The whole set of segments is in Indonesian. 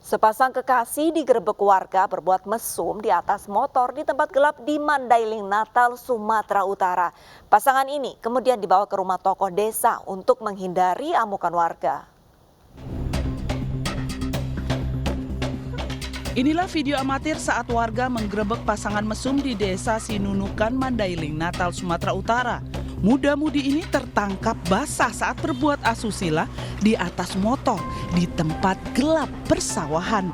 Sepasang kekasih digerebek warga berbuat mesum di atas motor di tempat gelap di Mandailing, Natal, Sumatera Utara. Pasangan ini kemudian dibawa ke rumah tokoh desa untuk menghindari amukan warga. Inilah video amatir saat warga menggerebek pasangan mesum di desa Sinunukan, Mandailing, Natal, Sumatera Utara. Muda-mudi ini tertangkap basah saat berbuat asusila di atas motor di tempat gelap persawahan.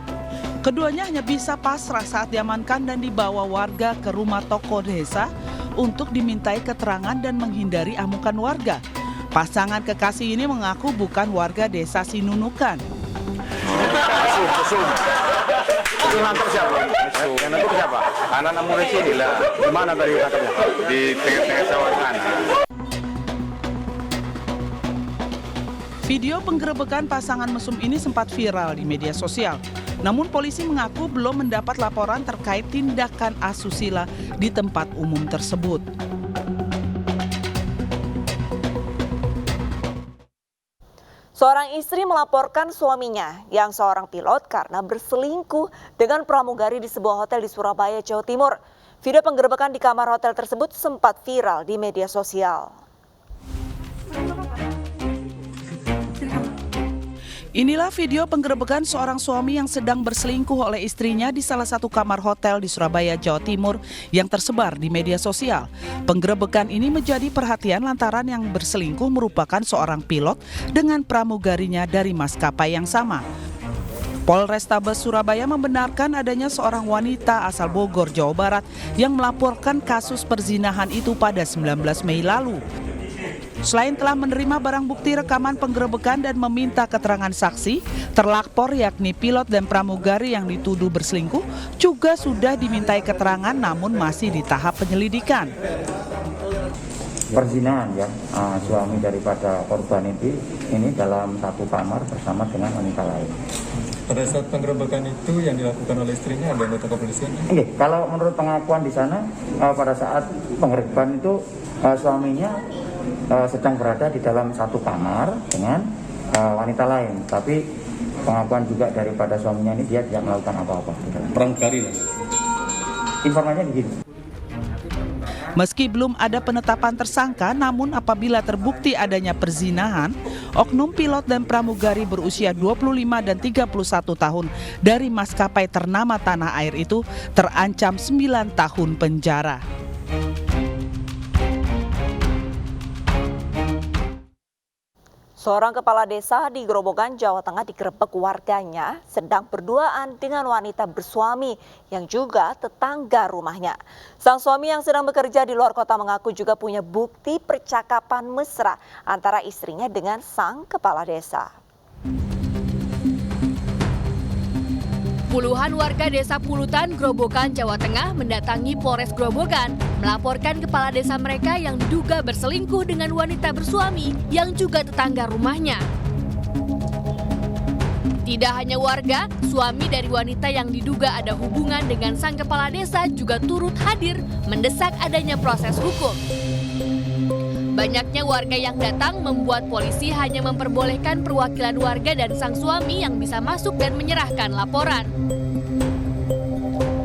Keduanya hanya bisa pasrah saat diamankan dan dibawa warga ke rumah tokoh desa untuk dimintai keterangan dan menghindari amukan warga. Pasangan kekasih ini mengaku bukan warga desa Sinunukan. Itu nangkep siapa? Yang nangkep siapa? Anak-anak murid sini lah. Di mana tadi nangkepnya? Di tengah-tengah sawah sana. Video penggerebekan pasangan mesum ini sempat viral di media sosial. Namun polisi mengaku belum mendapat laporan terkait tindakan asusila di tempat umum tersebut. Seorang istri melaporkan suaminya yang seorang pilot karena berselingkuh dengan pramugari di sebuah hotel di Surabaya, Jawa Timur. Video penggerebekan di kamar hotel tersebut sempat viral di media sosial. Inilah video penggerebekan seorang suami yang sedang berselingkuh oleh istrinya di salah satu kamar hotel di Surabaya, Jawa Timur yang tersebar di media sosial. Penggerebekan ini menjadi perhatian lantaran yang berselingkuh merupakan seorang pilot dengan pramugarinya dari maskapai yang sama. Polrestabes Surabaya membenarkan adanya seorang wanita asal Bogor, Jawa Barat yang melaporkan kasus perzinahan itu pada 19 Mei lalu. Selain telah menerima barang bukti rekaman penggerebekan dan meminta keterangan saksi, terlapor yakni pilot dan pramugari yang dituduh berselingkuh juga sudah dimintai keterangan namun masih di tahap penyelidikan. Perzinahan ya, suami daripada korban ini dalam satu kamar bersama dengan wanita lain. Pada saat penggerebekan itu yang dilakukan oleh istrinya ada anggota kepolisian? Oke, kalau menurut pengakuan di sana pada saat penggerebekan itu suaminya sedang berada di dalam satu kamar dengan wanita lain, tapi pengakuan juga daripada suaminya ini dia tidak melakukan apa-apa. Pramugari lah. Informasinya begitu. Meski belum ada penetapan tersangka, namun apabila terbukti adanya perzinahan, oknum pilot dan pramugari berusia 25 dan 31 tahun dari maskapai ternama tanah air itu terancam 9 tahun penjara. Seorang kepala desa di Grobogan, Jawa Tengah digerebek warganya sedang berduaan dengan wanita bersuami yang juga tetangga rumahnya. Sang suami yang sedang bekerja di luar kota mengaku juga punya bukti percakapan mesra antara istrinya dengan sang kepala desa. Puluhan warga desa Pulutan, Grobogan, Jawa Tengah mendatangi Polres Grobogan melaporkan kepala desa mereka yang diduga berselingkuh dengan wanita bersuami yang juga tetangga rumahnya. Tidak hanya warga, suami dari wanita yang diduga ada hubungan dengan sang kepala desa juga turut hadir mendesak adanya proses hukum. Banyaknya warga yang datang membuat polisi hanya memperbolehkan perwakilan warga dan sang suami yang bisa masuk dan menyerahkan laporan.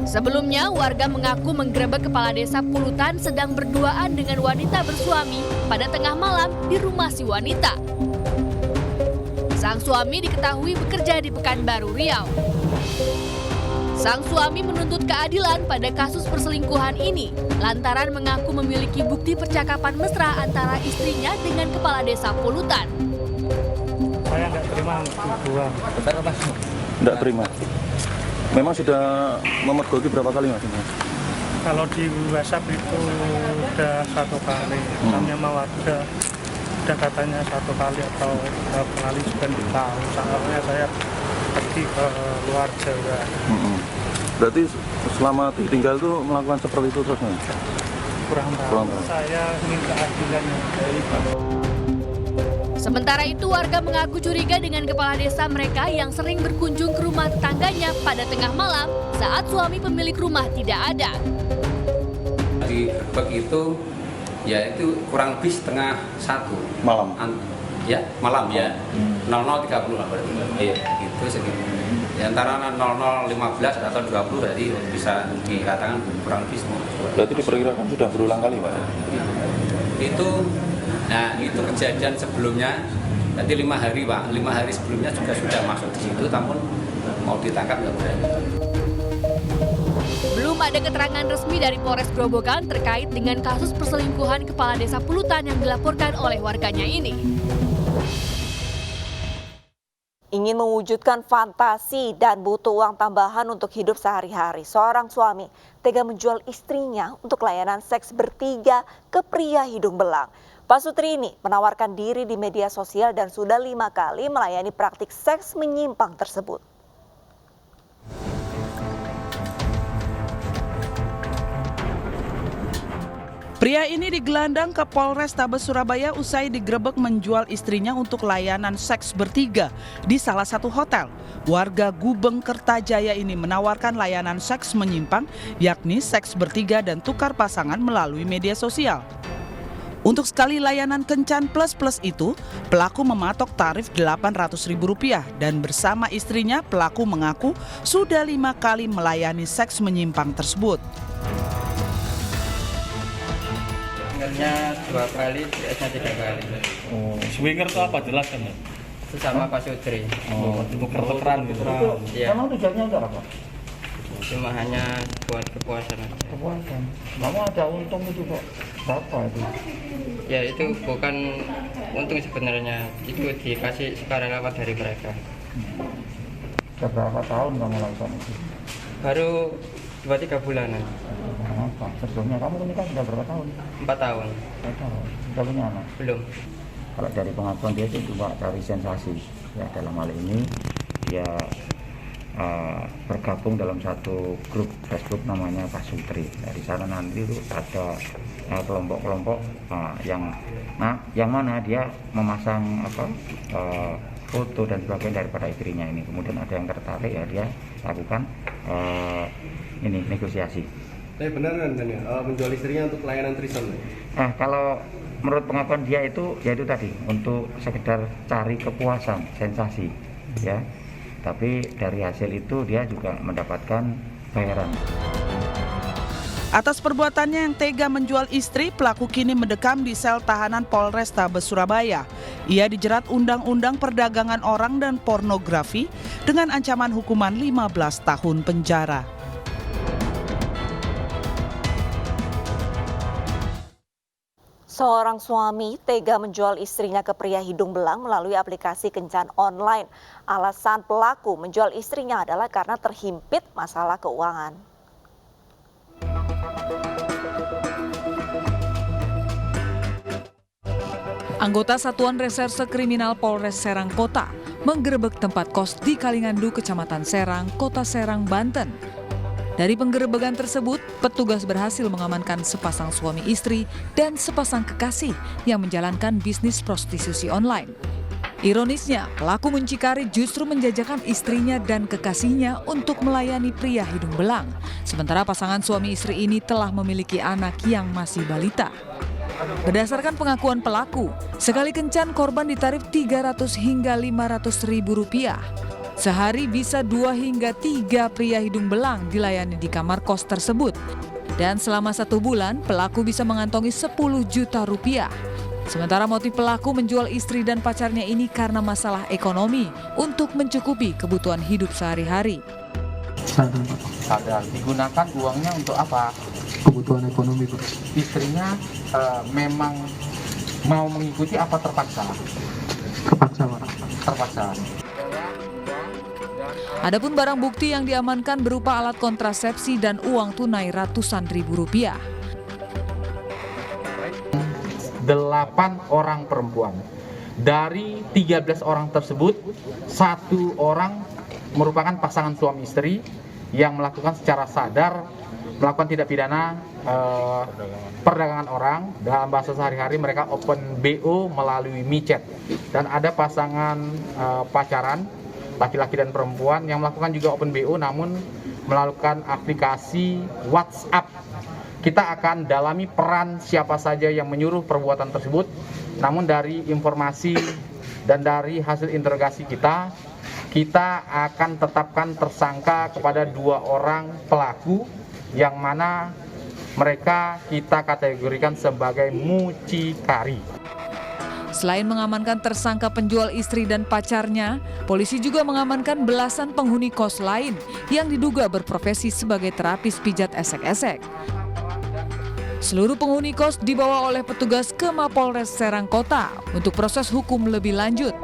Sebelumnya, warga mengaku menggerebek kepala desa Pulutan sedang berduaan dengan wanita bersuami pada tengah malam di rumah si wanita. Sang suami diketahui bekerja di Pekanbaru, Riau. Sang suami menuntut keadilan pada kasus perselingkuhan ini lantaran mengaku memiliki bukti percakapan mesra antara istrinya dengan kepala desa Pulutan. Saya nggak terima tuduhan. Tidak terima. Memang sudah memergoki berapa kali mas? Kalau di WhatsApp itu udah 1 kali, kami sama warga udah katanya 1 kali atau berapa kali juga tidak tahu. Soalnya saya pergi ke luar Jawa. Berarti selama tinggal itu melakukan seperti itu terus? Kurang tahu. Saya ingin keadilan yang baik. Sementara itu warga mengaku curiga dengan kepala desa mereka yang sering berkunjung ke rumah tetangganya pada tengah malam saat suami pemilik rumah tidak ada. Di gerbek itu ya itu kurang lebih setengah 1 malam. Ya malam ya 00.30 lah berarti. Iya gitu segitu. antara 00.15 atau 20, jadi bisa dikatakan kurang lebih semua. Berarti diperkirakan sudah berulang kali, Pak? Itu kejadian sebelumnya, nanti 5 hari, Pak. 5 hari sebelumnya juga sudah masuk di situ, namun mau ditangkap nggak berani. Belum ada keterangan resmi dari Polres Grobogan terkait dengan kasus perselingkuhan kepala desa Pulutan yang dilaporkan oleh warganya ini. Ingin mewujudkan fantasi dan butuh uang tambahan untuk hidup sehari-hari, seorang suami tega menjual istrinya untuk layanan seks bertiga ke pria hidung belang. Pak Sutri ini menawarkan diri di media sosial dan sudah 5 kali melayani praktik seks menyimpang tersebut. Pria ini digelandang ke Polrestabes Surabaya usai digerebek menjual istrinya untuk layanan seks bertiga di salah satu hotel. Warga Gubeng Kertajaya ini menawarkan layanan seks menyimpang, yakni seks bertiga dan tukar pasangan melalui media sosial. Untuk sekali layanan kencan plus itu, pelaku mematok tarif Rp800.000 dan bersama istrinya pelaku mengaku sudah 5 kali melayani seks menyimpang tersebut. Swingernya 2 kali, CS-nya 3 kali. Swinger itu apa? Jelaskan ya. Itu sama Pak Sutri. Tuker-tukeran gitu. Iya. Emang tujuannya untuk apa? Cuma hanya buat kepuasan aja. Kepuasan. Kamu ada untung itu kok? Berapa itu? Ya itu bukan untung sebenarnya. Itu dikasih sukarela dari mereka. Sudah berapa tahun kamu lakukan itu? Baru 2-3 bulanan. Kenapa? Sebelumnya kamu menikah sudah berapa tahun? 4 tahun. 4 tahun. Sudah punya anak? Belum. Kalau dari pengakuan dia itu cuma dari sensasi. Ya, dalam hal ini dia bergabung dalam satu grup Facebook namanya Pak Sutri. Dari sana nanti itu ada kelompok-kelompok yang mana dia memasang foto dan sebagainya daripada istrinya ini. Kemudian ada yang tertarik, ya dia lakukan negosiasi. Tapi benar kan menjual istrinya untuk layanan threesome? Kalau menurut pengakuan dia itu tadi untuk sekedar cari kepuasan, sensasi, ya. Tapi dari hasil itu dia juga mendapatkan bayaran. Atas perbuatannya yang tega menjual istri, pelaku kini mendekam di sel tahanan Polrestabes Surabaya. Ia dijerat Undang-Undang Perdagangan Orang dan Pornografi dengan ancaman hukuman 15 tahun penjara. Seorang suami tega menjual istrinya ke pria hidung belang melalui aplikasi kencan online. Alasan pelaku menjual istrinya adalah karena terhimpit masalah keuangan. Anggota Satuan Reserse Kriminal Polres Serang Kota menggerebek tempat kos di Kalingandu, Kecamatan Serang, Kota Serang, Banten. Dari penggerebekan tersebut, petugas berhasil mengamankan sepasang suami istri dan sepasang kekasih yang menjalankan bisnis prostitusi online. Ironisnya, pelaku muncikari justru menjajakan istrinya dan kekasihnya untuk melayani pria hidung belang. Sementara pasangan suami istri ini telah memiliki anak yang masih balita. Berdasarkan pengakuan pelaku, sekali kencan korban ditarif Rp300 hingga Rp500.000. Sehari bisa 2 hingga 3 pria hidung belang dilayani di kamar kos tersebut. Dan selama 1 bulan, pelaku bisa mengantongi Rp10 juta. Sementara motif pelaku menjual istri dan pacarnya ini karena masalah ekonomi untuk mencukupi kebutuhan hidup sehari-hari. Sadar. Digunakan uangnya untuk apa? Kebutuhan ekonomi, Pak. Istrinya memang mau mengikuti apa terpaksa? Terpaksa, Pak. Terpaksa. Adapun barang bukti yang diamankan berupa alat kontrasepsi dan uang tunai ratusan ribu rupiah. 8 orang perempuan. Dari 13 orang tersebut, 1 orang merupakan pasangan suami istri yang melakukan secara sadar melakukan tindak pidana perdagangan orang. Dalam bahasa sehari-hari mereka open BO melalui micet. Dan ada pasangan pacaran laki-laki dan perempuan yang melakukan juga open BO namun melakukan aplikasi WhatsApp. Kita akan dalami peran siapa saja yang menyuruh perbuatan tersebut. Namun dari informasi dan dari hasil interogasi kita kita akan tetapkan tersangka kepada 2 orang pelaku yang mana mereka kita kategorikan sebagai mucikari. Selain mengamankan tersangka penjual istri dan pacarnya, polisi juga mengamankan belasan penghuni kos lain yang diduga berprofesi sebagai terapis pijat esek-esek. Seluruh penghuni kos dibawa oleh petugas ke Mapolres Serang Kota untuk proses hukum lebih lanjut.